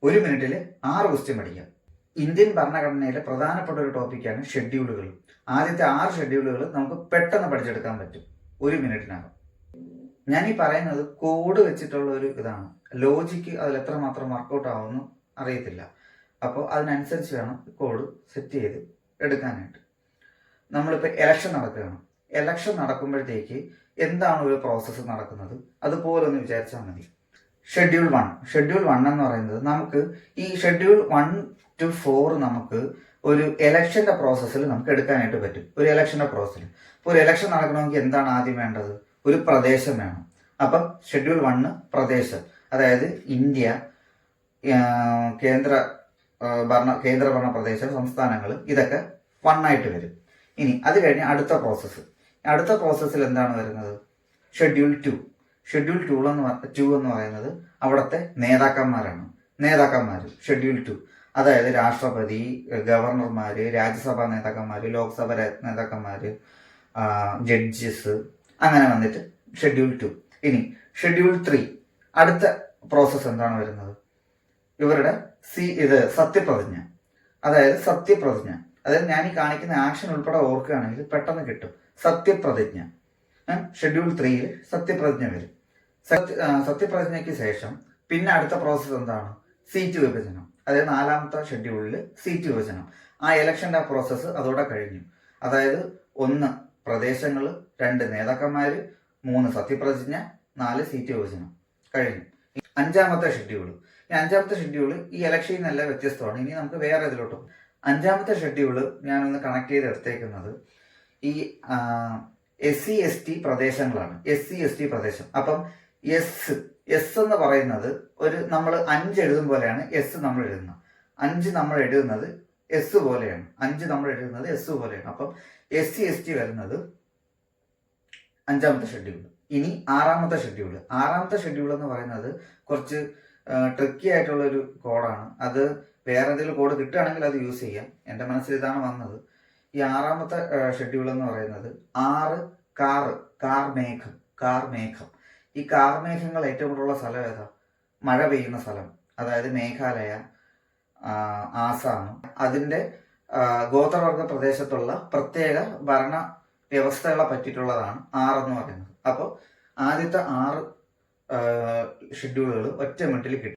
ഒരു മിനിറ്റിൽ 6 ക്വസ്റ്റ്യൻ പഠിക്കാം. ഇന്ത്യൻ ഭരണഘടനയിലെ പ്രധാനപ്പെട്ട ഒരു ടോപ്പിക്കാണ് ഷെഡ്യൂളുകൾ. ആദ്യത്തെ 6 ഷെഡ്യൂളുകൾ നമുക്ക് പെട്ടെന്ന് പഠിച്ചെടുക്കാൻ പറ്റും ഒരു മിനിറ്റിനകം. ഞാൻ ഈ പറയുന്നത് കോഡ് വെച്ചിട്ടുള്ള ഒരു ഇതാണ്. ലോജിക്ക് അതിൽ എത്രമാത്രം വർക്കൗട്ട് ആവുമെന്ന് അറിയത്തില്ല. അപ്പോൾ അതിനനുസരിച്ച് വേണം കോഡ് സെറ്റ് ചെയ്ത് എടുക്കാനായിട്ട്. നമ്മളിപ്പോൾ ഇലക്ഷൻ നടക്കുകയാണ്. ഇലക്ഷൻ നടക്കുമ്പോഴത്തേക്ക് എന്താണ് ഒരു പ്രോസസ്സ് നടക്കുന്നത് അതുപോലെ ഒന്ന് വിചാരിച്ചാൽ മതി. ഷെഡ്യൂൾ 1 എന്ന് പറയുന്നത് നമുക്ക് ഈ ഷെഡ്യൂൾ 1 to 4 നമുക്ക് ഒരു ഇലക്ഷന്റെ പ്രോസസ്സിൽ നമുക്ക് എടുക്കാനായിട്ട് പറ്റും. ഒരു ഇലക്ഷന്റെ പ്രോസസ്സിൽ ഇപ്പോൾ ഒരു ഇലക്ഷൻ നടക്കണമെങ്കിൽ എന്താണ് ആദ്യം വേണ്ടത്? ഒരു പ്രദേശം വേണം. അപ്പം ഷെഡ്യൂൾ 1 പ്രദേശം, അതായത് ഇന്ത്യ, കേന്ദ്രഭരണ പ്രദേശം, സംസ്ഥാനങ്ങൾ, ഇതൊക്കെ 1 ആയിട്ട് വരും. ഇനി അത് കഴിഞ്ഞ് അടുത്ത പ്രോസസ്സിൽ എന്താണ് വരുന്നത്? ഷെഡ്യൂൾ 2 എന്ന് പറയുന്നത് അവിടുത്തെ നേതാക്കന്മാർ ഷെഡ്യൂൾ 2, അതായത് രാഷ്ട്രപതി, ഗവർണർമാര്, രാജ്യസഭാ നേതാക്കന്മാര്, ലോക്സഭ നേതാക്കന്മാര്, ജഡ്ജസ്, അങ്ങനെ വന്നിട്ട് ഷെഡ്യൂൾ 2. ഇനി ഷെഡ്യൂൾ 3 അടുത്ത പ്രോസസ്സ് എന്താണ് വരുന്നത്? ഇവരുടെ സത്യപ്രതിജ്ഞ, അതായത് ഞാൻ ഈ കാണിക്കുന്ന ആക്ഷൻ ഉൾപ്പെടെ ഓർക്കുകയാണെങ്കിൽ പെട്ടെന്ന് കിട്ടും. സത്യപ്രതിജ്ഞ, ഷെഡ്യൂൾ 3 സത്യപ്രതിജ്ഞ വരും. സത്യപ്രതിജ്ഞയ്ക്ക് ശേഷം പിന്നെ അടുത്ത പ്രോസസ്സ് എന്താണ്? സീറ്റ് വിഭജനം, അതായത് 4ാമത്തെ ഷെഡ്യൂളിൽ സീറ്റ് വിഭജനം. ആ ഇലക്ഷന്റെ പ്രോസസ്സ് അതോടെ കഴിഞ്ഞു. അതായത് 1 പ്രദേശങ്ങൾ, 2 നേതാക്കന്മാര്, 3 സത്യപ്രതിജ്ഞ, 4 സീറ്റ് വിഭജനം കഴിഞ്ഞു. 5ാമത്തെ ഷെഡ്യൂള് ഈ ഇലക്ഷനിൽ നിന്നല്ല വ്യത്യസ്തമാണ്. ഇനി നമുക്ക് വേറെ ഇതിലോട്ടും 5ാമത്തെ ഷെഡ്യൂള് ഞാനൊന്ന് കണക്ട് ചെയ്ത് എടുത്തേക്കുന്നത് ഈ SC/ST പ്രദേശങ്ങളാണ്. SC/ST പ്രദേശം. അപ്പം എസ് എന്ന് പറയുന്നത് നമ്മൾ 5 എഴുതും പോലെയാണ് എസ് നമ്മൾ എഴുതുന്നത്. 5 നമ്മൾ എഴുതുന്നത് എസ് പോലെയാണ്. അപ്പം SC/ST വരുന്നത് 5ാമത്തെ ഷെഡ്യൂൾ. ഇനി 6ാമത്തെ ഷെഡ്യൂൾ എന്ന് പറയുന്നത് കുറച്ച് ട്രിക്കി ആയിട്ടുള്ള ഒരു കോഡാണ്. അത് വേറെ എന്തെങ്കിലും കോഡ് കിട്ടുകയാണെങ്കിൽ അത് യൂസ് ചെയ്യാം. എൻ്റെ മനസ്സിൽ ഇതാണ് വന്നത്. ഈ 6ാമത്തെ ഷെഡ്യൂൾ എന്ന് പറയുന്നത് 6 കാർമേഘം. ഈ കാർമേഘങ്ങൾ ഏറ്റവും കൂടുതലുള്ള സ്ഥലം ഏതാ? മഴ പെയ്യുന്ന സ്ഥലം, അതായത് മേഘാലയ, ആസാം, അതിൻ്റെ ഗോത്രവർഗ പ്രദേശത്തുള്ള പ്രത്യേക ഭരണ വ്യവസ്ഥകളെ പറ്റിയിട്ടുള്ളതാണ് 6 എന്ന് പറയുന്നത്. അപ്പോൾ ആദ്യത്തെ 6 ഷെഡ്യൂളുകൾ ഒറ്റ മിനിറ്റിൽ കിട്ടും.